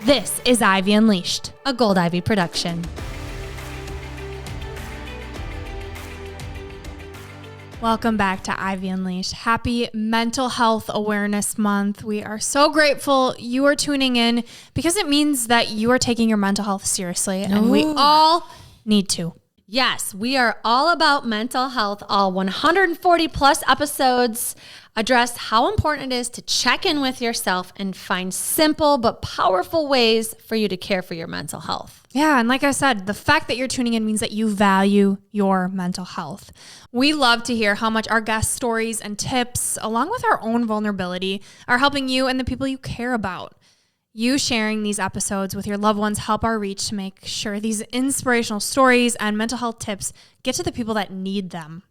This is Ivy Unleashed, a Gold Ivy production. Welcome back to Ivy Unleashed. Happy Mental Health Awareness Month. We are so grateful you are tuning in because it means that you are taking your mental health seriously, and we all need to. Yes, we are all about mental health. All 140 plus episodes address how important it is to check in with yourself and find simple but powerful ways for you to care for your mental health. Yeah, and like I said, the fact that you're tuning in means that you value your mental health. We love to hear how much our guest stories and tips, along with our own vulnerability, are helping you and the people you care about. You sharing these episodes with your loved ones help our reach to make sure these inspirational stories and mental health tips get to the people that need them.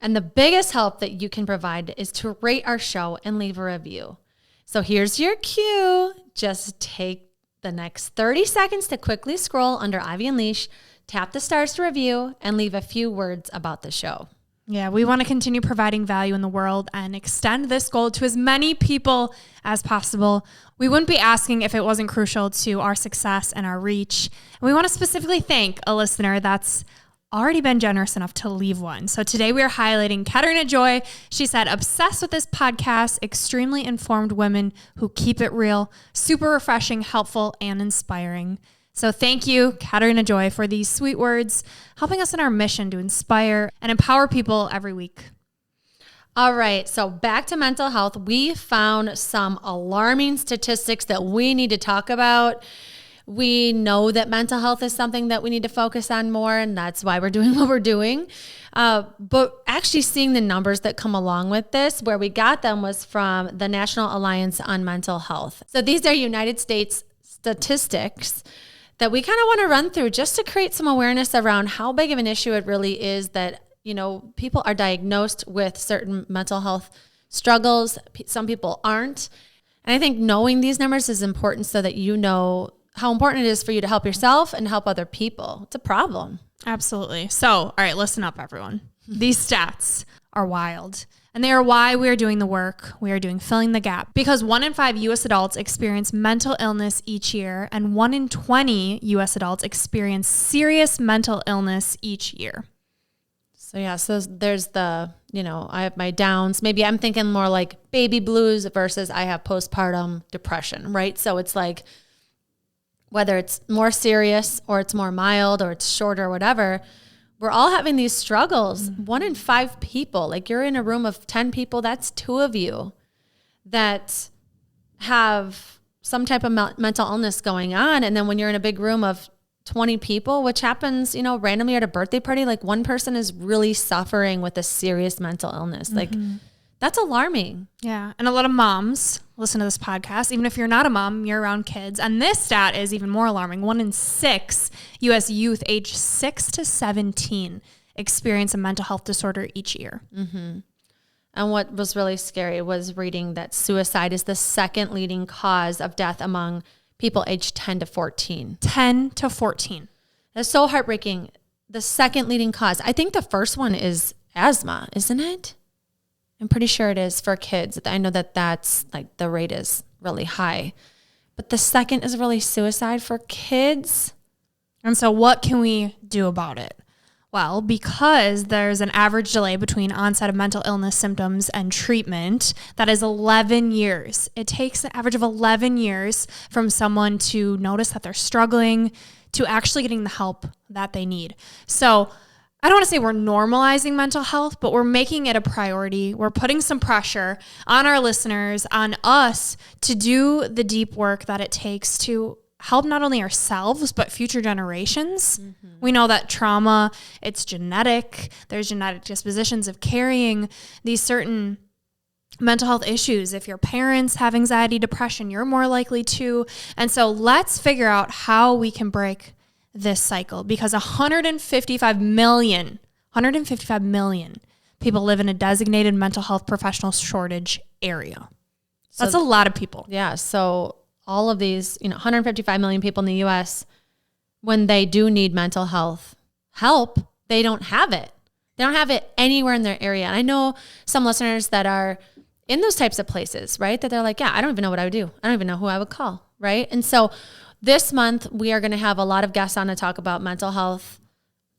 And the biggest help that you can provide is to rate our show and leave a review. So here's your cue. Just take the next 30 seconds to quickly scroll under Ivy Unleashed, tap the stars to review, and leave a few words about the show. Yeah, we want to continue providing value in the world and extend this goal to as many people as possible. We wouldn't be asking if it wasn't crucial to our success and our reach. And we want to specifically thank a listener that's already been generous enough to leave one. So today we are highlighting Katarina Joy. She said, obsessed with this podcast, extremely informed women who keep it real, super refreshing, helpful, and inspiring. So thank you, Katarina Joy, for these sweet words, helping us in our mission to inspire and empower people every week. All right, so back to mental health. We found some alarming statistics that we need to talk about. We know that mental health is something that we need to focus on more, and that's why we're doing what we're doing. But actually seeing the numbers that come along with this, where we got them was from the National Alliance on Mental Health. So these are United States statistics that we kind of want to run through just to create some awareness around how big of an issue it really is that, you know, people are diagnosed with certain mental health struggles. Some people aren't. And I think knowing these numbers is important so that you know how important it is for you to help yourself and help other people. It's a problem. Absolutely. So, all right, listen up, everyone. These stats are wild. And they are why we are doing the work we are doing, filling the gap. Because 1 in 5 U.S. adults experience mental illness each year, and 1 in 20 U.S. adults experience serious mental illness each year. So yeah, so there's the, you know, I have my downs. Maybe I'm thinking more like baby blues versus I have postpartum depression, right? So it's like, whether it's more serious or it's more mild or it's short or whatever, we're all having these struggles. 1 in 5 people, like you're in a room of 10 people, that's 2 of you that have some type of mental illness going on. And then when you're in a big room of 20 people, which happens, you know, randomly at a birthday party, like one person is really suffering with a serious mental illness. Like that's alarming. Yeah. And a lot of moms listen to this podcast. Even if you're not a mom, you're around kids. And this stat is even more alarming. 1 in 6 U.S. youth aged 6 to 17 experience a mental health disorder each year. Mm-hmm. And what was really scary was reading that suicide is the second leading cause of death among people aged 10 to 14. 10 to 14. That's so heartbreaking. The second leading cause. I think the first one is asthma, isn't it? I'm pretty sure it is for kids. I know that that's like the rate is really high. But the second is really suicide for kids. And so what can we do about it? Well, because there's an average delay between onset of mental illness symptoms and treatment, that is 11 years. It takes an average of 11 years from someone to notice that they're struggling to actually getting the help that they need. So I don't want to say we're normalizing mental health, but we're making it a priority. We're putting some pressure on our listeners, on us to do the deep work that it takes to help not only ourselves, but future generations. Mm-hmm. We know that trauma, it's genetic. There's genetic dispositions of carrying these certain mental health issues. If your parents have anxiety, depression, you're more likely to. And so let's figure out how we can break this cycle, because 155 million people live in a designated mental health professional shortage area. That's a lot of people. Yeah. So all of these, 155 million people in the US, when they do need mental health help, they don't have it. They don't have it anywhere in their area. And I know some listeners that are in those types of places, right? That they're like, yeah, I don't even know what I would do. I don't even know who I would call. right? And so this month we are going to have a lot of guests on to talk about mental health,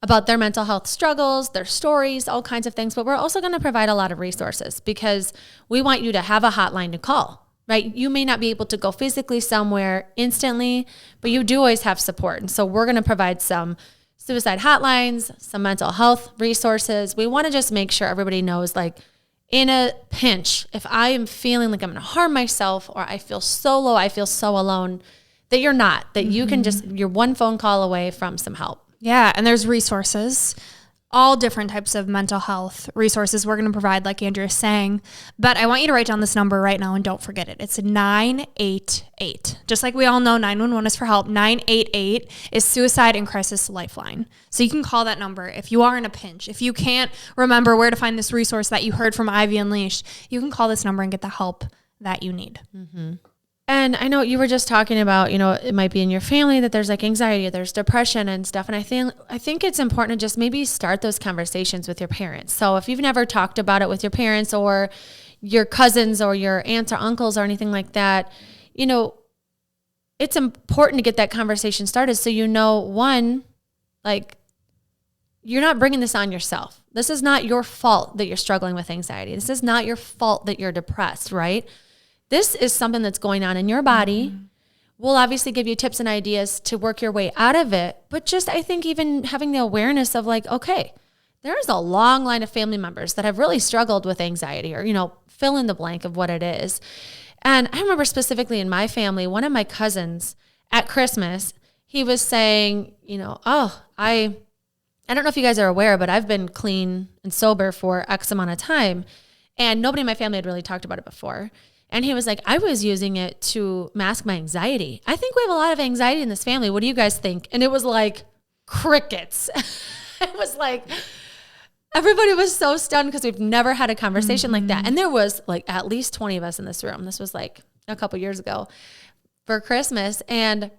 about their mental health struggles, their stories, all kinds of things. But we're also going to provide a lot of resources because we want you to have a hotline to call, right? You may not be able to go physically somewhere instantly, but you do always have support. And so we're going to provide some suicide hotlines, some mental health resources. We want to just make sure everybody knows, like, in a pinch, if I am feeling like I'm going to harm myself or I feel so low, I feel so alone, that you're not, that you can just, you're one phone call away from some help. Yeah, and there's resources, all different types of mental health resources we're going to provide, like Andrea's saying. But I want you to write down this number right now and don't forget it. It's 988. Just like we all know 911 is for help, 988 is Suicide and Crisis Lifeline. So you can call that number if you are in a pinch. If you can't remember where to find this resource that you heard from Ivy Unleashed, you can call this number and get the help that you need. Mm-hmm. And I know you were just talking about, it might be in your family that there's like anxiety, there's depression and stuff. And I think it's important to just maybe start those conversations with your parents. So if you've never talked about it with your parents or your cousins or your aunts or uncles or anything like that, it's important to get that conversation started. So, one, like, you're not bringing this on yourself. This is not your fault that you're struggling with anxiety. This is not your fault that you're depressed, right? This is something that's going on in your body. Mm-hmm. We'll obviously give you tips and ideas to work your way out of it. But just, I think even having the awareness of like, okay, there's a long line of family members that have really struggled with anxiety or, fill in the blank of what it is. And I remember specifically in my family, one of my cousins at Christmas, he was saying, I don't know if you guys are aware, but I've been clean and sober for X amount of time. And nobody in my family had really talked about it before. And he was like, I was using it to mask my anxiety. I think we have a lot of anxiety in this family. What do you guys think? And it was like crickets. It was like, everybody was so stunned because we've never had a conversation like that. And there was like at least 20 of us in this room. This was like a couple years ago for Christmas. And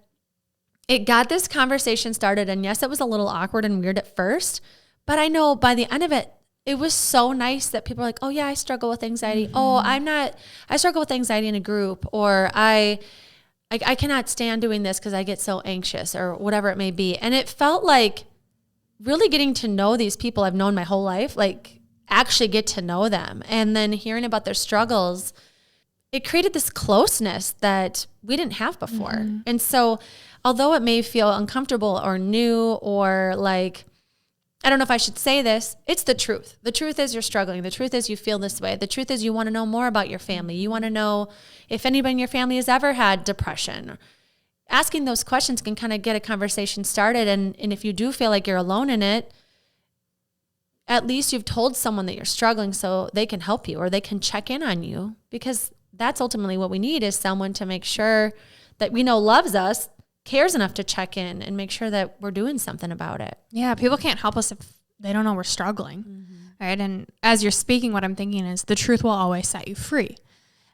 it got this conversation started. And yes, it was a little awkward and weird at first, but I know by the end of it, it was so nice that people are like, oh yeah, I struggle with anxiety. Oh, I struggle with anxiety in a group, or I cannot stand doing this because I get so anxious or whatever it may be. And it felt like really getting to know these people I've known my whole life, like actually get to know them. And then hearing about their struggles, it created this closeness that we didn't have before. Mm-hmm. And so although it may feel uncomfortable or new or like, I don't know if I should say this, it's the truth. The truth is you're struggling. The truth is you feel this way. The truth is you want to know more about your family. You want to know if anybody in your family has ever had depression. Asking those questions can kind of get a conversation started. And if you do feel like you're alone in it, at least you've told someone that you're struggling so they can help you or they can check in on you, because that's ultimately what we need, is someone to make sure that we know loves us, cares enough to check in and make sure that we're doing something about it. Yeah, people can't help us if they don't know we're struggling, right? And as you're speaking, what I'm thinking is the truth will always set you free.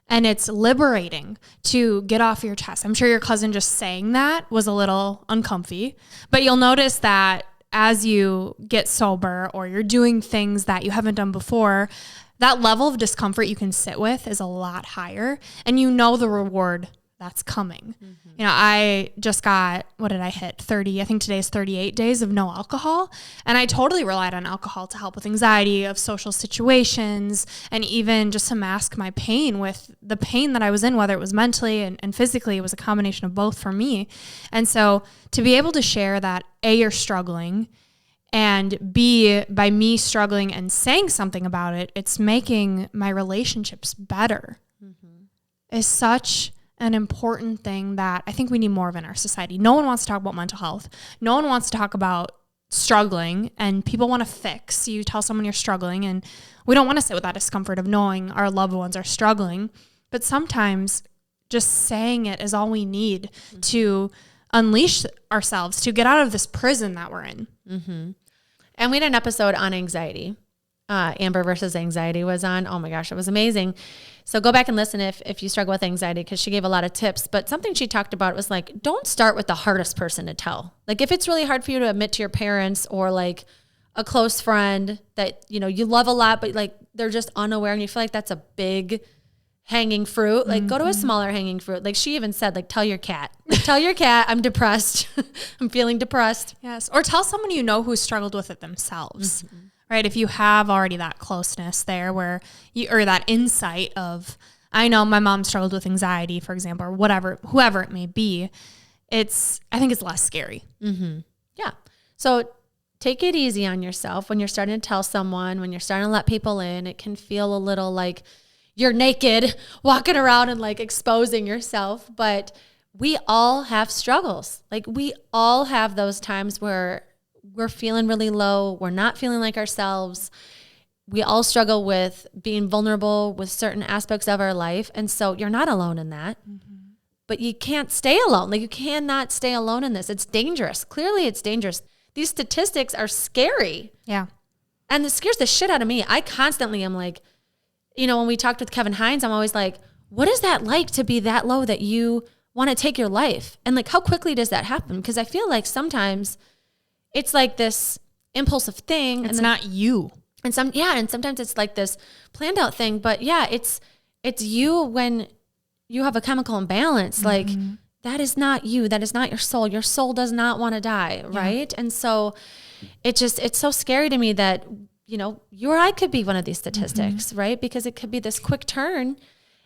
And it's liberating to get off your chest. I'm sure your cousin just saying that was a little uncomfy, but you'll notice that as you get sober or you're doing things that you haven't done before, that level of discomfort you can sit with is a lot higher, and you know the reward that's coming. I just got, what did I hit? 30, I think today's 38 days of no alcohol. And I totally relied on alcohol to help with anxiety of social situations and even just to mask my pain with the pain that I was in, whether it was mentally and physically. It was a combination of both for me. And so to be able to share that A, you're struggling, and B, by me struggling and saying something about it, it's making my relationships better, is such an important thing that I think we need more of in our society. No one wants to talk about mental health. No one wants to talk about struggling, and people want to fix. You tell someone you're struggling, and we don't want to sit with that discomfort of knowing our loved ones are struggling. But sometimes just saying it is all we need to unleash ourselves, to get out of this prison that we're in. And we had an episode on anxiety. Amber versus anxiety was on. Oh my gosh, it was amazing. So go back and listen if you struggle with anxiety, because she gave a lot of tips. But something she talked about was like, don't start with the hardest person to tell. Like if it's really hard for you to admit to your parents or like a close friend that you love a lot, but like they're just unaware and you feel like that's a big, hanging fruit. Like go to a smaller hanging fruit. Like she even said, like tell your cat. Like, tell your cat I'm depressed. I'm feeling depressed. Yes. Or tell someone you know who struggled with it themselves. Right? If you have already that closeness there where you, or that insight of, I know my mom struggled with anxiety, for example, or whatever, whoever it may be, I think it's less scary. Yeah. So take it easy on yourself when you're starting to tell someone, when you're starting to let people in. It can feel a little like you're naked walking around and like exposing yourself, but we all have struggles. Like we all have those times where we're feeling really low. We're not feeling like ourselves. We all struggle with being vulnerable with certain aspects of our life. And so you're not alone in that, but you can't stay alone. Like you cannot stay alone in this. It's dangerous. Clearly it's dangerous. These statistics are scary. Yeah. And it scares the shit out of me. I constantly am like, you know, when we talked with Kevin Hines, I'm always like, what is that like to be that low that you want to take your life? And like, how quickly does that happen? Because I feel like sometimes it's like this impulsive thing. It's not you. And sometimes it's like this planned out thing. But yeah, it's you when you have a chemical imbalance. Like that is not you. That is not your soul. Your soul does not want to die. Right. And so it's so scary to me that, you know, you or I could be one of these statistics, right? Because it could be this quick turn.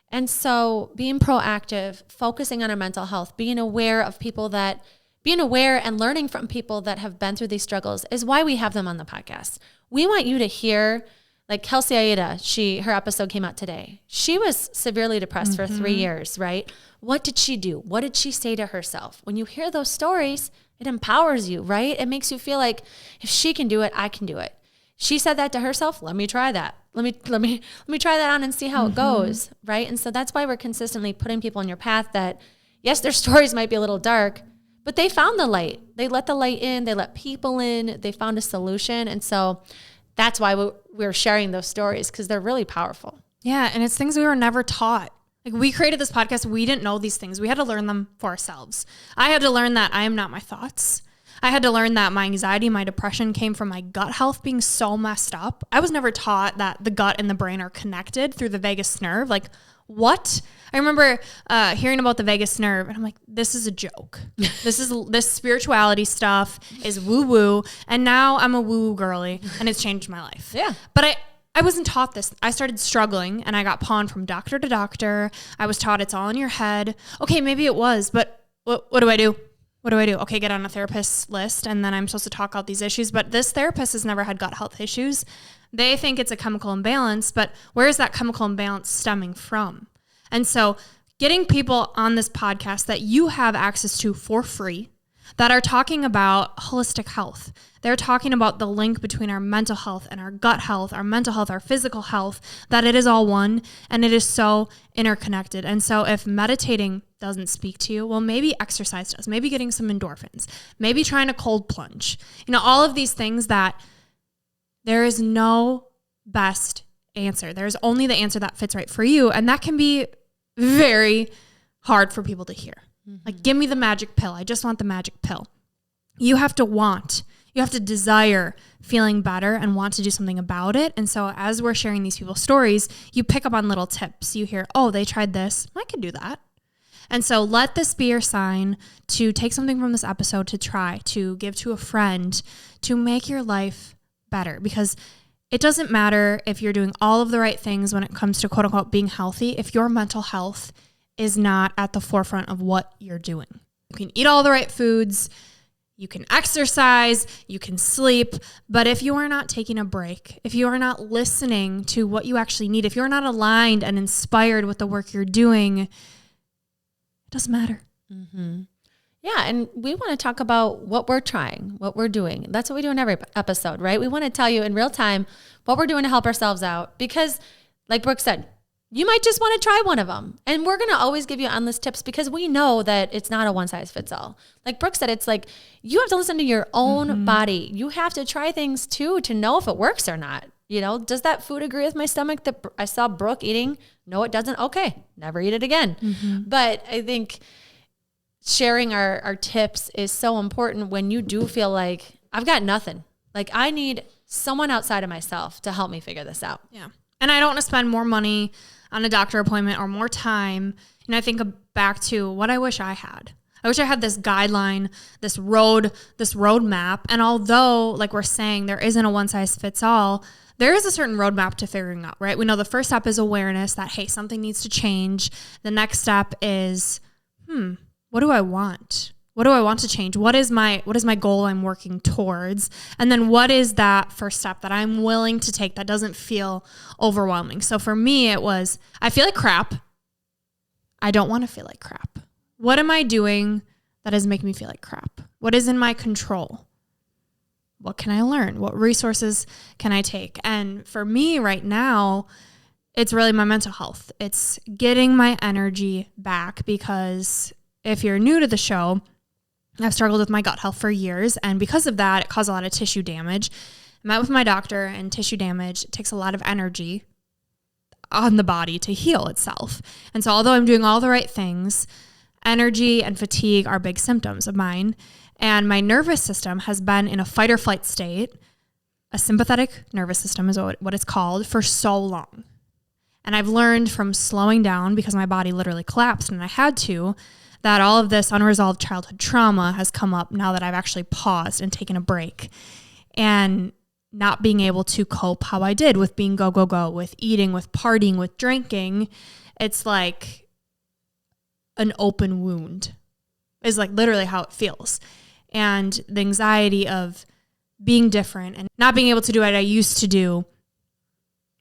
And so being proactive, focusing on our mental health, being aware and learning from people that have been through these struggles is why we have them on the podcast. We want you to hear, like Kelsey Aida, her episode came out today. She was severely depressed for 3 years, right? What did she do? What did she say to herself? When you hear those stories, it empowers you, right? It makes you feel like if she can do it, I can do it. She said that to herself. Let me try that. Let me try that on and see how it goes, right? And so that's why we're consistently putting people in your path that, yes, their stories might be a little dark, but they found the light. They let the light in. They let people in. They found a solution. And so that's why we're sharing those stories, because they're really powerful. Yeah, and it's things we were never taught. Like we created this podcast. We didn't know these things. We had to learn them for ourselves. I had to learn that I am not my thoughts. I had to learn that my anxiety, my depression came from my gut health being so messed up. I was never taught that the gut and the brain are connected through the vagus nerve. Like, what? I remember hearing about the vagus nerve, and I'm like, this is a joke. This spirituality stuff is woo-woo, and now I'm a woo-woo girly, and it's changed my life. Yeah. But I wasn't taught this. I started struggling, and I got pawned from doctor to doctor. I was taught it's all in your head. Okay, maybe it was, but what do I do? What do I do? Okay, get on a therapist's list, and then I'm supposed to talk out these issues. But this therapist has never had gut health issues. They think it's a chemical imbalance, but where is that chemical imbalance stemming from? And so getting people on this podcast that you have access to for free that are talking about holistic health. They're talking about the link between our mental health and our gut health, our mental health, our physical health, that it is all one and it is so interconnected. And so if meditating doesn't speak to you, well, maybe exercise does, maybe getting some endorphins, maybe trying a cold plunge, all of these things that there is no best answer. There's only the answer that fits right for you. And that can be very hard for people to hear. Like, give me the magic pill. I just want the magic pill. You have to desire feeling better and want to do something about it. And so as we're sharing these people's stories, you pick up on little tips. You hear, oh, they tried this. I could do that. And so let this be your sign to take something from this episode to try, to give to a friend, to make your life better. Because it doesn't matter if you're doing all of the right things when it comes to quote unquote being healthy, if your mental health is not at the forefront of what you're doing. You can eat all the right foods, you can exercise, you can sleep, but if you are not taking a break, if you are not listening to what you actually need, if you're not aligned and inspired with the work you're doing, it doesn't matter. Yeah, and we want to talk about what we're trying, what we're doing. That's what we do in every episode, right? We want to tell you in real time what we're doing to help ourselves out because, like Brooke said, you might just want to try one of them. And we're going to always give you endless tips because we know that it's not a one size fits all. Like Brooke said, it's like you have to listen to your own body. You have to try things too to know if it works or not. Does that food agree with my stomach that I saw Brooke eating? No, it doesn't. Okay, never eat it again. But I think sharing our tips is so important when you do feel like I've got nothing. Like I need someone outside of myself to help me figure this out. Yeah. And I don't want to spend more money on a doctor appointment or more time. And I think back to what I wish I had. I wish I had this guideline, this roadmap. And although, like we're saying, there isn't a one size fits all, there is a certain roadmap to figuring out, right? We know the first step is awareness that, hey, something needs to change. The next step is, what do I want? What do I want to change? What is my goal I'm working towards? And then what is that first step that I'm willing to take that doesn't feel overwhelming? So for me, it was, I feel like crap. I don't want to feel like crap. What am I doing that is making me feel like crap? What is in my control? What can I learn? What resources can I take? And for me right now, it's really my mental health. It's getting my energy back, because if you're new to the show, I've struggled with my gut health for years. And because of that, it caused a lot of tissue damage. I met with my doctor, and tissue damage takes a lot of energy on the body to heal itself. And so although I'm doing all the right things, energy and fatigue are big symptoms of mine. And my nervous system has been in a fight or flight state. A sympathetic nervous system is what it's called, for so long. And I've learned from slowing down, because my body literally collapsed and I had to, that all of this unresolved childhood trauma has come up now that I've actually paused and taken a break. And not being able to cope how I did with being go, go, go, with eating, with partying, with drinking. It's like an open wound is like literally how it feels. And the anxiety of being different and not being able to do what I used to do,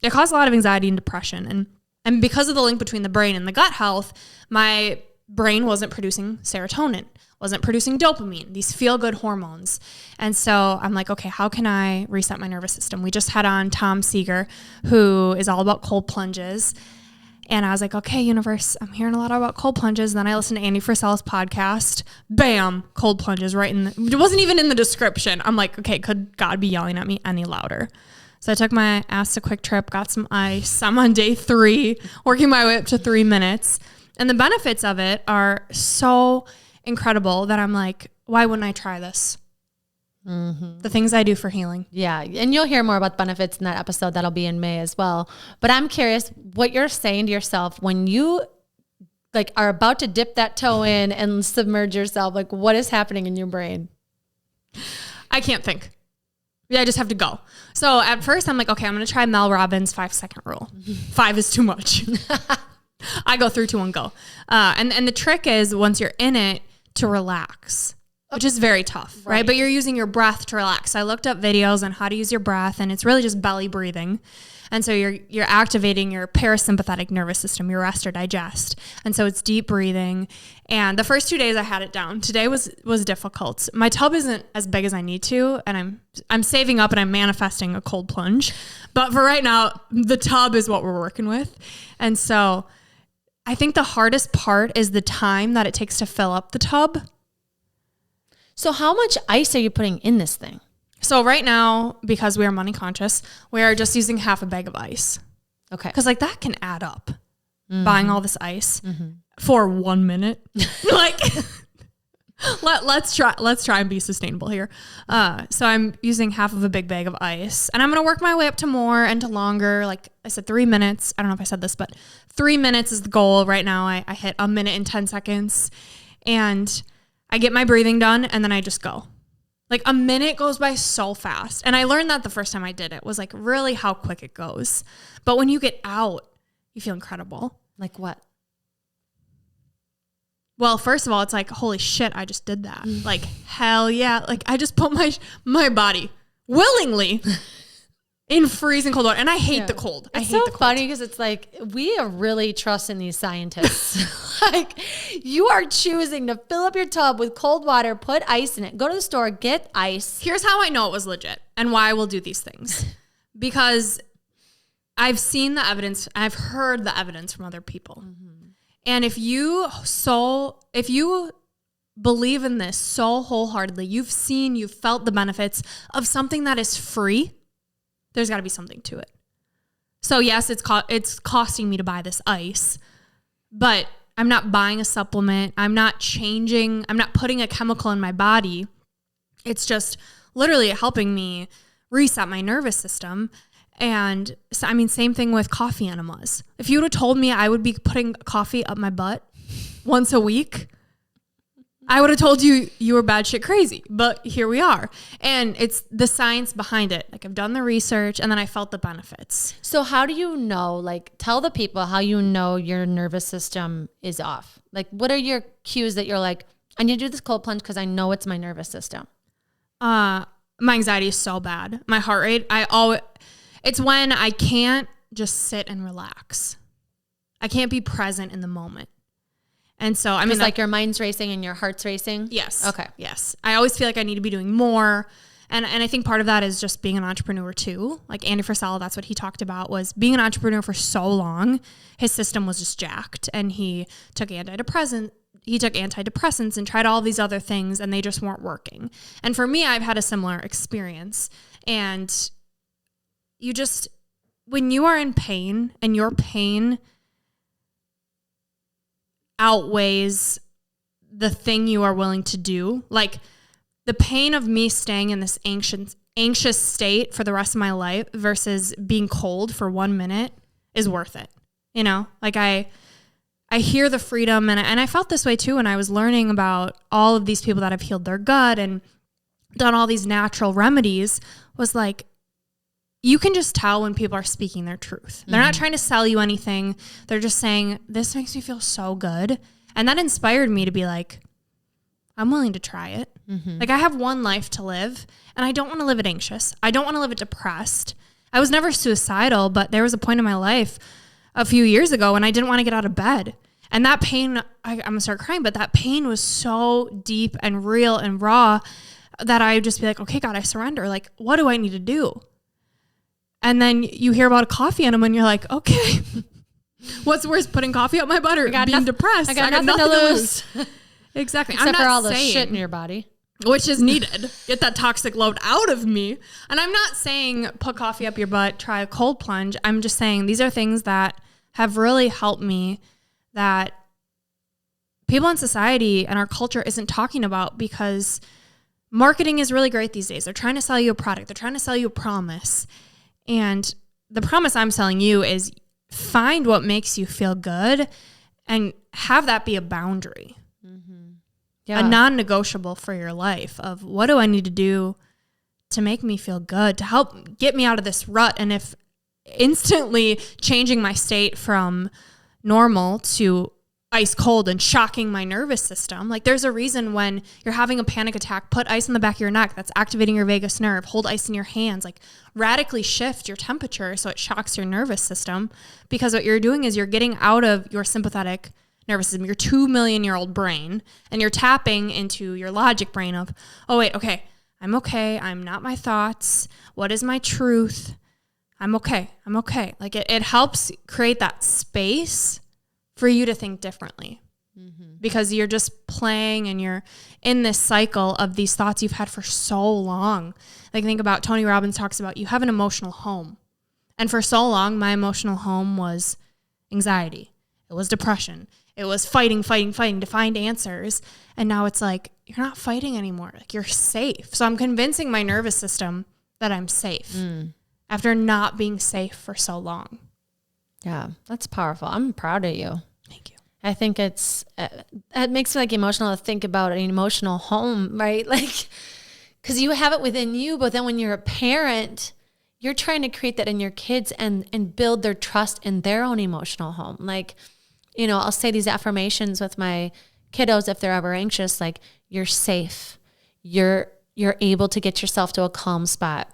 it caused a lot of anxiety and depression. And because of the link between the brain and the gut health, my brain wasn't producing serotonin, wasn't producing dopamine, these feel-good hormones. And so I'm like, okay, how can I reset my nervous system? We just had on Tom Seeger, who is all about cold plunges. And I was like, okay, universe, I'm hearing a lot about cold plunges. And then I listened to Andy Frisella's podcast. Bam, cold plunges right in it wasn't even in the description. I'm like, okay, could God be yelling at me any louder? So I took my ass to Quick Trip, got some ice. I'm on day 3, working my way up to 3 minutes. And the benefits of it are so incredible that I'm like, why wouldn't I try this? Mm-hmm. The things I do for healing. Yeah. And you'll hear more about benefits in that episode. That'll be in May as well. But I'm curious what you're saying to yourself when you like are about to dip that toe in and submerge yourself. Like, what is happening in your brain? I can't think. Yeah, I just have to go. So at first I'm like, okay, I'm going to try Mel Robbins' 5-second rule. 5 is too much. I go 3, 2, 1, go. And the trick is, once you're in it, to relax, which is very tough, right? But you're using your breath to relax. So I looked up videos on how to use your breath, and it's really just belly breathing. And so you're activating your parasympathetic nervous system, your rest or digest. And so it's deep breathing. And the first 2 days I had it down. Today was difficult. My tub isn't as big as I need to, and I'm saving up and I'm manifesting a cold plunge. But for right now, the tub is what we're working with. And so I think the hardest part is the time that it takes to fill up the tub. So how much ice are you putting in this thing? So right now, because we are money conscious, we are just using half a bag of ice. Okay. Because like that can add up. Mm-hmm. Buying all this ice for 1 minute. Like let's try and be sustainable here. So I'm using half of a big bag of ice, and I'm going to work my way up to more and to longer. Like I said, 3 minutes. I don't know if I said this, but 3 minutes is the goal. Right now I hit 1 minute and 10 seconds, and I get my breathing done, and then I just go. Like a minute goes by so fast. And I learned that the first time I did it was like really how quick it goes. But when you get out, you feel incredible. Like what? Well, first of all, it's like, holy shit, I just did that. Like, hell yeah. Like I just put my body willingly in freezing cold water. And I hate the cold. It's so funny because it's like, we are really trusting these scientists. Like you are choosing to fill up your tub with cold water, put ice in it, go to the store, get ice. Here's how I know it was legit and why I will do these things. Because I've seen the evidence. I've heard the evidence from other people. Mm-hmm. And if you believe in this so wholeheartedly, you've felt the benefits of something that is free, there's got to be something to it. So yes, it's costing me to buy this ice, but I'm not buying a supplement. I'm not putting a chemical in my body. It's just literally helping me reset my nervous system. And so, I mean, same thing with coffee enemas. If you would have told me I would be putting coffee up my butt once a week, I would have told you you were bad shit crazy, but here we are. And it's the science behind it. Like, I've done the research and then I felt the benefits. So how do you know, like, tell the people how you know your nervous system is off? Like, what are your cues that you're like, I need to do this cold plunge because I know it's my nervous system? My anxiety is so bad. My heart rate, it's when I can't just sit and relax. I can't be present in the moment. And so, I mean, like your mind's racing and your heart's racing? Yes. Okay. Yes. I always feel like I need to be doing more. And I think part of that is just being an entrepreneur too. Like Andy Frisella, that's what he talked about, was being an entrepreneur for so long. His system was just jacked, and he took antidepressants and tried all these other things, and they just weren't working. And for me, I've had a similar experience. And when you are in pain and your pain outweighs the thing you are willing to do, like the pain of me staying in this anxious state for the rest of my life versus being cold for 1 minute is worth it. You know, like I hear the freedom, and I felt this way too when I was learning about all of these people that have healed their gut and done all these natural remedies, was like, you can just tell when people are speaking their truth. They're not trying to sell you anything. They're just saying, this makes me feel so good. And that inspired me to be like, I'm willing to try it. Like, I have one life to live, and I don't want to live it anxious. I don't want to live it depressed. I was never suicidal, but there was a point in my life a few years ago when I didn't want to get out of bed. And that pain, I'm going to start crying, but that pain was so deep and real and raw that I would just be like, okay, God, I surrender. Like, what do I need to do? And then you hear about a coffee enema and you're like, okay, what's worse, putting coffee up my butt or being depressed? I got nothing to lose. Exactly. Except for all the shit in your body. Which is needed. Get that toxic load out of me. And I'm not saying put coffee up your butt, try a cold plunge. I'm just saying these are things that have really helped me, that people in society and our culture isn't talking about, because marketing is really great these days. They're trying to sell you a product. They're trying to sell you a promise. And the promise I'm selling you is find what makes you feel good and have that be a boundary, a non-negotiable for your life of what do I need to do to make me feel good, to help get me out of this rut. And if instantly changing my state from normal to ice cold and shocking my nervous system. Like, there's a reason when you're having a panic attack, put ice on the back of your neck. That's activating your vagus nerve. Hold ice in your hands. Like, radically shift your temperature so it shocks your nervous system, because what you're doing is you're getting out of your sympathetic nervous system, your 2 million-year-old brain, and you're tapping into your logic brain of, oh, wait, okay, I'm not my thoughts. What is my truth? I'm okay. Like, it helps create that space for you to think differently, because you're just playing and you're in this cycle of these thoughts you've had for so long. Like, think about, Tony Robbins talks about, you have an emotional home. And for so long, my emotional home was anxiety. It was depression. It was fighting to find answers. And now it's like, you're not fighting anymore. Like, you're safe. So I'm convincing my nervous system that I'm safe after not being safe for so long. Yeah, that's powerful. I'm proud of you. Thank you. I think it makes me like emotional to think about an emotional home, right? Like, because you have it within you, but then when you're a parent, you're trying to create that in your kids and build their trust in their own emotional home. Like, you know, I'll say these affirmations with my kiddos if they're ever anxious, like, you're safe. You're able to get yourself to a calm spot.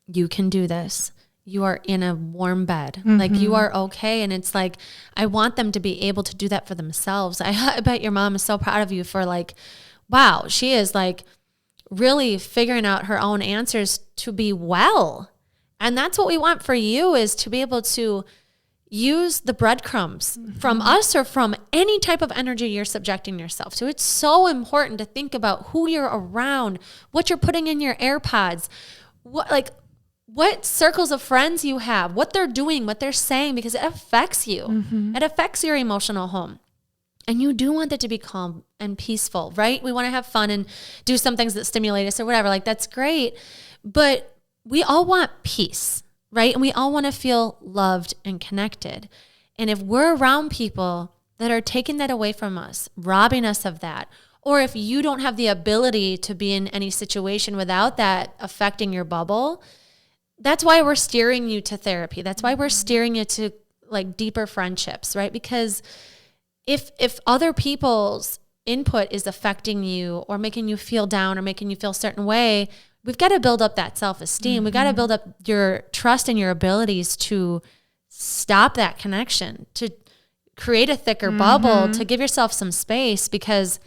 You can do this. You are in a warm bed. Like, you are okay. And it's like, I want them to be able to do that for themselves. I bet your mom is so proud of you for, like, wow, she is like really figuring out her own answers to be well. And that's what we want for you, is to be able to use the breadcrumbs from us or from any type of energy you're subjecting yourself to. It's so important to think about who you're around, what you're putting in your AirPods, what circles of friends you have, what they're doing, what they're saying, because it affects you. It affects your emotional home. And you do want it to be calm and peaceful, right? We want to have fun and do some things that stimulate us or whatever. Like, that's great. But we all want peace, right? And we all want to feel loved and connected. And if we're around people that are taking that away from us, robbing us of that, or if you don't have the ability to be in any situation without that affecting your bubble, that's why we're steering you to therapy. That's why we're steering you to like deeper friendships, right? Because if other people's input is affecting you or making you feel down or making you feel a certain way, we've got to build up that self-esteem. We've got to build up your trust and your abilities to stop that connection, to create a thicker bubble, to give yourself some space, because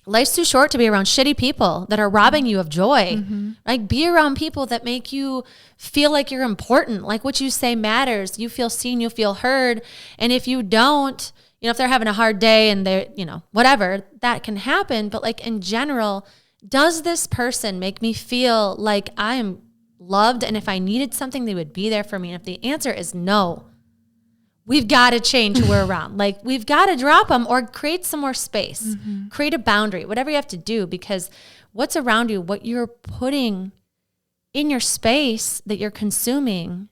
life's too short to be around shitty people that are robbing you of joy. Like, be around people that make you feel like you're important, like what you say matters. You feel seen, you feel heard. And if you don't, you know, if they're having a hard day and they're, you know, whatever, that can happen. But like in general, does this person make me feel like I'm loved? And if I needed something, they would be there for me. And if the answer is no, we've got to change who we're around. Like, we've got to drop them or create some more space, create a boundary, whatever you have to do, because what's around you, what you're putting in your space that you're consuming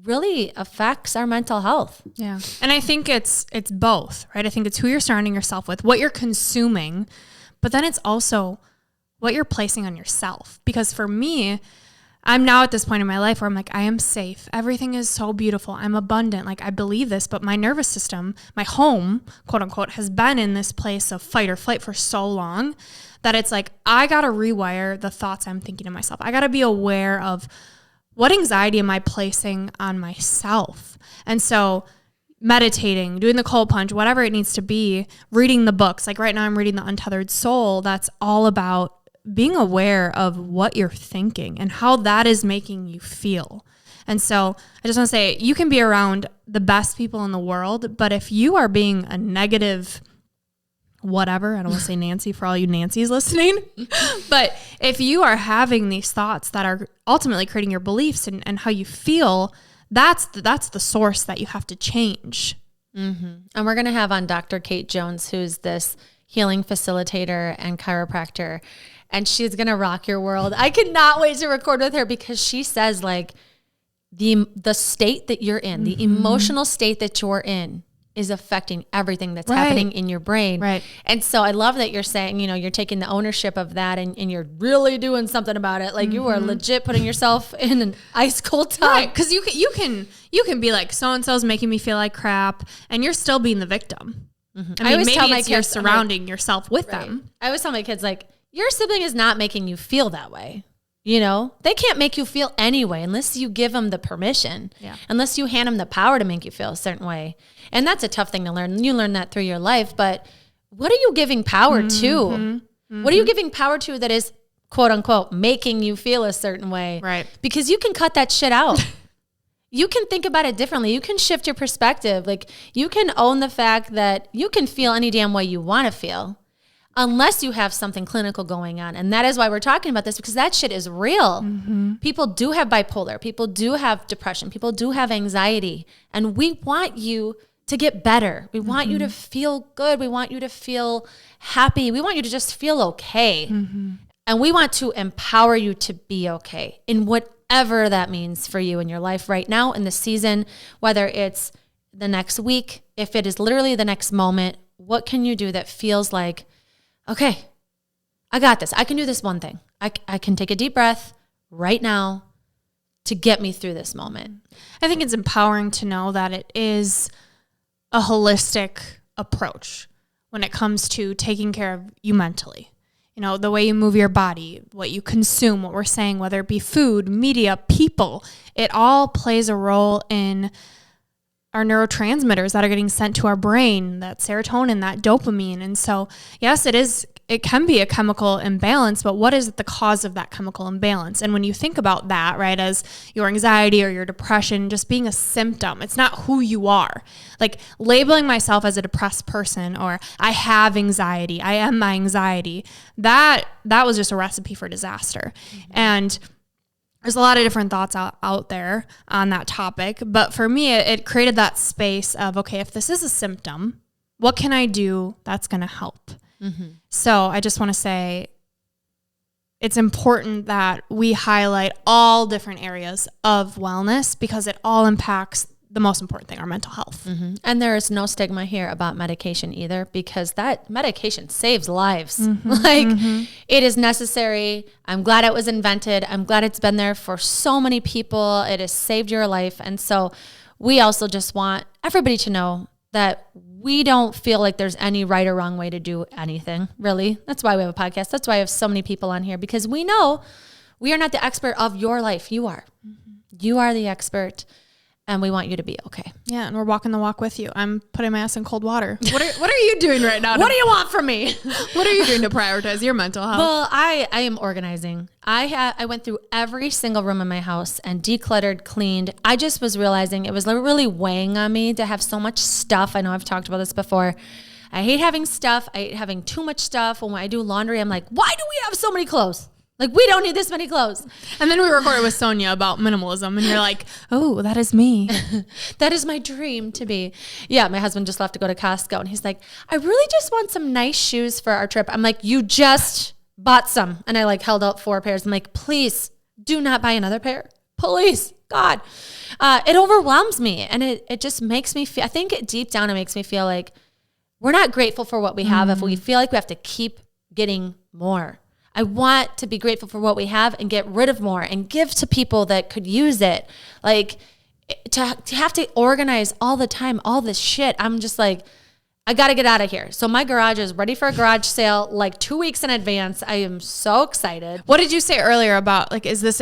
really affects our mental health. Yeah. And I think it's both, right? I think it's who you're surrounding yourself with, what you're consuming, but then it's also what you're placing on yourself. Because for me, I'm now at this point in my life where I'm like, I am safe. Everything is so beautiful. I'm abundant. Like, I believe this, but my nervous system, my home, quote unquote, has been in this place of fight or flight for so long that it's like, I got to rewire the thoughts I'm thinking to myself. I got to be aware of what anxiety am I placing on myself? And so meditating, doing the cold plunge, whatever it needs to be, reading the books. Like right now I'm reading The Untethered Soul. That's all about being aware of what you're thinking and how that is making you feel. And so I just want to say, you can be around the best people in the world, but if you are being a negative whatever, I don't want to say Nancy for all you Nancys listening, but if you are having these thoughts that are ultimately creating your beliefs and how you feel, that's the source that you have to change. And we're going to have on Dr. Kate Jones, who's this healing facilitator and chiropractor, and she's going to rock your world. I cannot wait to record with her, because she says like the state that you're in, the emotional state that you're in is affecting everything that's happening in your brain. Right. And so I love that you're saying, you know, you're taking the ownership of that and you're really doing something about it. Like you are legit putting yourself in an ice cold tub. Right. Cause you can be like, so-and-so's making me feel like crap, and you're still being the victim. I mean, I always maybe tell my it's you're kids, surrounding yourself with them. I always tell my kids, like, your sibling is not making you feel that way. You know, they can't make you feel anyway unless you give them the permission, unless you hand them the power to make you feel a certain way. And that's a tough thing to learn. You learn that through your life. But what are you giving power to? What are you giving power to that is, quote unquote, making you feel a certain way? Right. Because you can cut that shit out. You can think about it differently. You can shift your perspective. Like, you can own the fact that you can feel any damn way you want to feel, unless you have something clinical going on. And that is why we're talking about this, because that shit is real. People do have bipolar. People do have depression. People do have anxiety. And we want you to get better. We want you to feel good. We want you to feel happy. We want you to just feel okay. And we want to empower you to be okay in whatever that means for you in your life right now, in the season, whether it's the next week, if it is literally the next moment. What can you do that feels like, okay, I got this. I can do this one thing. I can take a deep breath right now to get me through this moment. I think it's empowering to know that it is a holistic approach when it comes to taking care of you mentally. You know, the way you move your body, what you consume, what we're saying, whether it be food, media, people, it all plays a role in our neurotransmitters that are getting sent to our brain, that serotonin, that dopamine. And so, yes, it can be a chemical imbalance, but what is the cause of that chemical imbalance? And when you think about that, right, as your anxiety or your depression just being a symptom, it's not who you are. Like labeling myself as a depressed person, or I have anxiety, I am my anxiety, that was just a recipe for disaster. And there's a lot of different thoughts out there on that topic. But for me, it created that space of, okay, if this is a symptom, what can I do that's going to help? So I just want to say, it's important that we highlight all different areas of wellness because it all impacts the most important thing, our mental health. Mm-hmm. And there is no stigma here about medication either, because that medication saves lives. Mm-hmm. It is necessary. I'm glad it was invented. I'm glad it's been there for so many people. It has saved your life. And so we also just want everybody to know that we don't feel like there's any right or wrong way to do anything, really. That's why we have a podcast. That's why I have so many people on here, because we know we are not the expert of your life. You are. Mm-hmm. You are the expert. And we want you to be okay. Yeah, and we're walking the walk with you. I'm putting my ass in cold water. What are you doing right now? What do you want from me? What are you doing to prioritize your mental health? Well, I am organizing. I went through every single room in my house and decluttered, cleaned. I just was realizing it was really weighing on me to have so much stuff. I know I've talked about this before. I hate having stuff. I hate having too much stuff. When I do laundry, I'm like, why do we have so many clothes? Like, we don't need this many clothes. And then we recorded with Sonia about minimalism, and you're like, oh, that is me. That is my dream to be. Yeah, my husband just left to go to Costco, and he's like, I really just want some nice shoes for our trip. I'm like, you just bought some. And I like held out 4 pairs. I'm like, please do not buy another pair. Please, God. It overwhelms me, and it just makes me feel, I think deep down it makes me feel like we're not grateful for what we have if we feel like we have to keep getting more. I want to be grateful for what we have and get rid of more and give to people that could use it. Like to have to organize all the time, all this shit. I'm just like, I got to get out of here. So my garage is ready for a garage sale like 2 weeks in advance. I am so excited. What did you say earlier about like, is this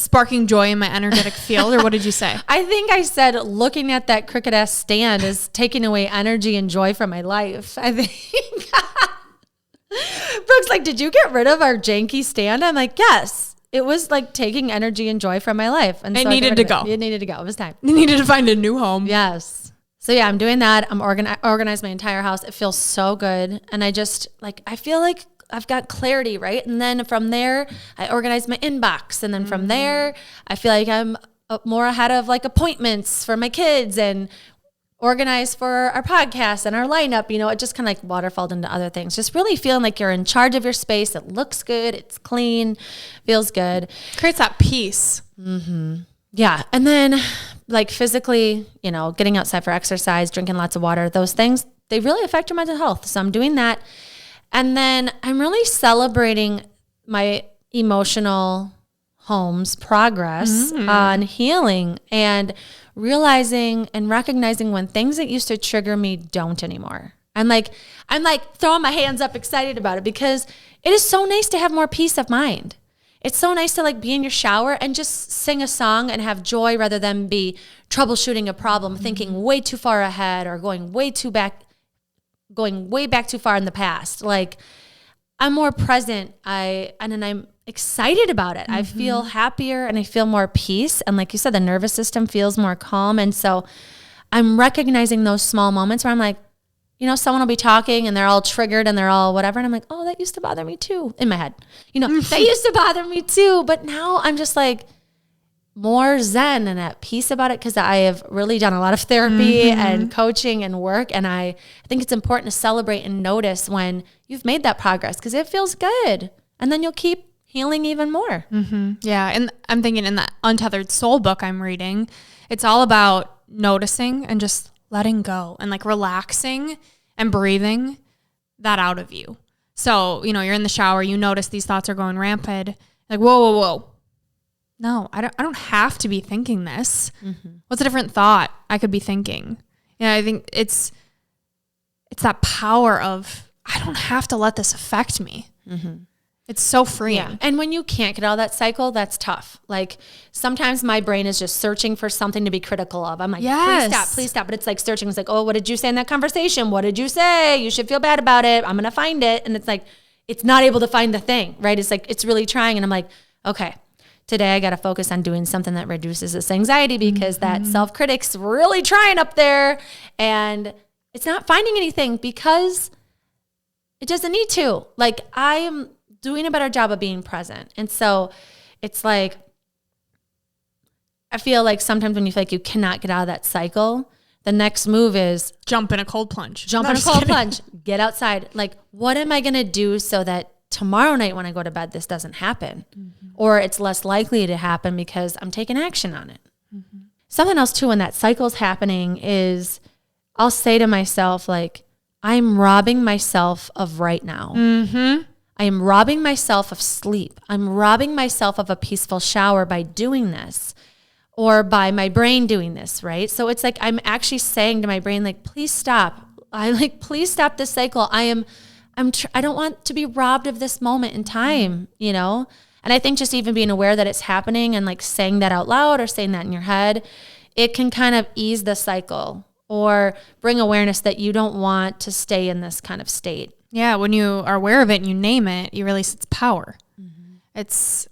sparking joy in my energetic field, or what did you say? I think I said looking at that crooked ass stand is taking away energy and joy from my life. I think Brooke's like, did you get rid of our janky stand? I'm like, yes. It was like taking energy and joy from my life. And it so needed to go. It needed to go. It was time. You needed to find a new home. Yes. So yeah, I'm doing that. I'm organized my entire house. It feels so good. And I just like, I feel like I've got clarity, right? And then from there, I organize my inbox. And then from there, I feel like I'm more ahead of like appointments for my kids and organized for our podcast and our lineup. You know, it just kind of like waterfalled into other things. Just really feeling like you're in charge of your space. It looks good. It's clean. Feels good. Creates that peace. Mm-hmm. Yeah. And then like physically, you know, getting outside for exercise, drinking lots of water, those things, they really affect your mental health. So I'm doing that. And then I'm really celebrating my emotional home's progress on healing and realizing and recognizing when things that used to trigger me don't anymore. I'm like throwing my hands up excited about it because it is so nice to have more peace of mind. It's so nice to like be in your shower and just sing a song and have joy rather than be troubleshooting a problem, thinking way too far ahead or going way back too far in the past. Like I'm more present. I'm excited about it. I feel happier and I feel more peace. And like you said, the nervous system feels more calm. And so I'm recognizing those small moments where I'm like, you know, someone will be talking and they're all triggered and they're all whatever. And I'm like, oh, that used to bother me too, in my head. You know, that used to bother me too. But now I'm just like more zen and at peace about it because I have really done a lot of therapy and coaching and work. And I think it's important to celebrate and notice when you've made that progress because it feels good. And then you'll keep healing even more. Yeah. And I'm thinking in the Untethered Soul book I'm reading, it's all about noticing and just letting go and like relaxing and breathing that out of you. So, you know, you're in the shower, you notice these thoughts are going rampant. Like, whoa. No, I don't have to be thinking this. What's a different thought I could be thinking? Yeah, I think it's that power of I don't have to let this affect me. It's so freeing. Yeah. And when you can't get out of that cycle, that's tough. Like sometimes my brain is just searching for something to be critical of. I'm like, please stop. But it's like searching. It's like, oh, what did you say in that conversation? What did you say? You should feel bad about it. I'm going to find it. And it's like, it's not able to find the thing, right? It's like, it's really trying. And I'm like, okay, today I got to focus on doing something that reduces this anxiety because that self-critic's really trying up there and it's not finding anything because it doesn't need to. Like I am doing a better job of being present. And so it's like, I feel like sometimes when you feel like you cannot get out of that cycle, the next move is jump in a cold plunge. Get outside. Like, what am I going to do so that tomorrow night when I go to bed, this doesn't happen. Or it's less likely to happen because I'm taking action on it. Something else too, when that cycle's happening is I'll say to myself, like, I'm robbing myself of right now. I am robbing myself of sleep. I'm robbing myself of a peaceful shower by doing this, or by my brain doing this, right? So it's like I'm actually saying to my brain, like, please stop. Please stop this cycle. I don't want to be robbed of this moment in time, you know? And I think just even being aware that it's happening and like saying that out loud or saying that in your head, it can kind of ease the cycle or bring awareness that you don't want to stay in this kind of state. Yeah, when you are aware of it and you name it, you release its power. It's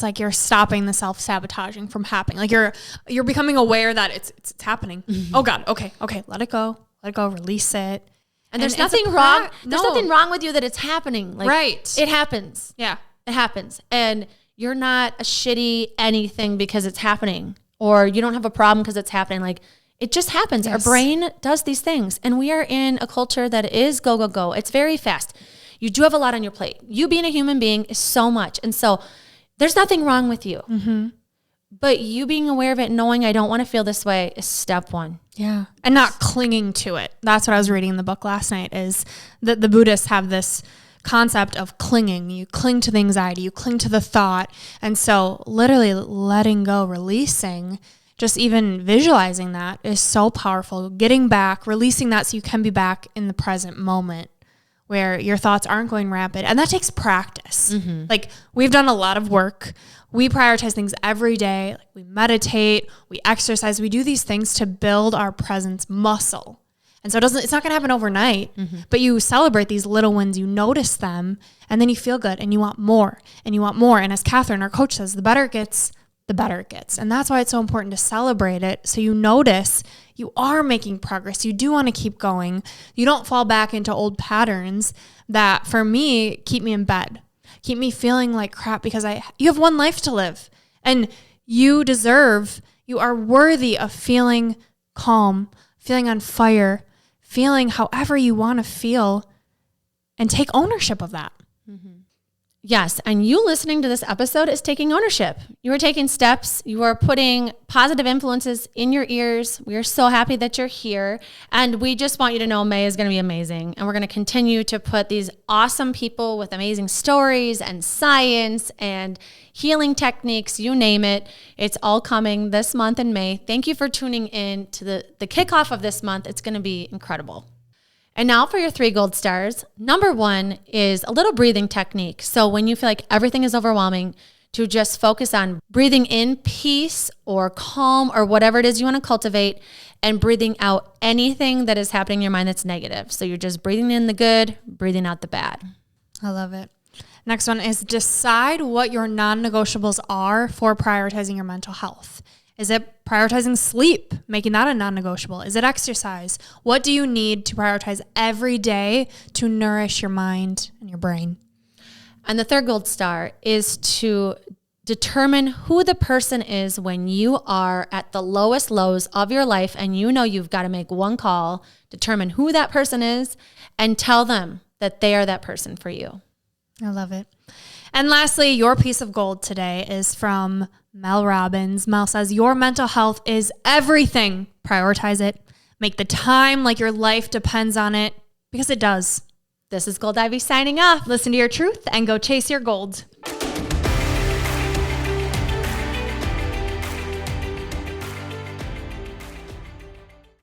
like you're stopping the self-sabotaging from happening. Like you're becoming aware that it's happening. Oh God, okay, let it go, release it. And there's nothing wrong. There's nothing wrong with you that it's happening. Like, right. It happens. Yeah. It happens. And you're not a shitty anything because it's happening, or you don't have a problem because it's happening. Like, it just happens. Yes. Our brain does these things, and we are in a culture that is go, go, go. It's very fast. You do have a lot on your plate. You being a human being is so much. And so there's nothing wrong with you. But you being aware of it, knowing I don't want to feel this way, is step one. Yeah. And not clinging to it. That's what I was reading in the book last night, is that the Buddhists have this concept of clinging. You cling to the anxiety, you cling to the thought. And so literally letting go, releasing, just even visualizing that is so powerful. Getting back, releasing that so you can be back in the present moment where your thoughts aren't going rampant. And that takes practice. Like, we've done a lot of work. We prioritize things every day. Like, we meditate, we exercise, we do these things to build our presence muscle. And so it's not going to happen overnight, but you celebrate these little wins, you notice them, and then you feel good and you want more and you want more. And as Catherine, our coach, says, the better it gets, the better it gets. And that's why it's so important to celebrate it. So you notice you are making progress. You do want to keep going. You don't fall back into old patterns that, for me, keep me in bed, keep me feeling like crap, because you have one life to live, and you are worthy of feeling calm, feeling on fire, feeling however you want to feel, and take ownership of that. Yes. And you listening to this episode is taking ownership. You are taking steps. You are putting positive influences in your ears. We are so happy that you're here. And we just want you to know May is going to be amazing. And we're going to continue to put these awesome people with amazing stories and science and healing techniques, you name it. It's all coming this month in May. Thank you for tuning in to the kickoff of this month. It's going to be incredible. And now for your 3 gold stars. Number 1 is a little breathing technique. So when you feel like everything is overwhelming, to just focus on breathing in peace or calm or whatever it is you want to cultivate, and breathing out anything that is happening in your mind that's negative. So you're just breathing in the good, breathing out the bad. I love it. Next one is decide what your non-negotiables are for prioritizing your mental health. Is it prioritizing sleep, making that a non-negotiable? Is it exercise? What do you need to prioritize every day to nourish your mind and your brain? And the 3rd gold star is to determine who the person is when you are at the lowest lows of your life and you know you've got to make one call. Determine who that person is and tell them that they are that person for you. I love it. And lastly, your piece of gold today is from Mel Robbins. Mel says, your mental health is everything. Prioritize it. Make the time like your life depends on it, because it does. This is Gold Ivy signing off. Listen to your truth and go chase your gold.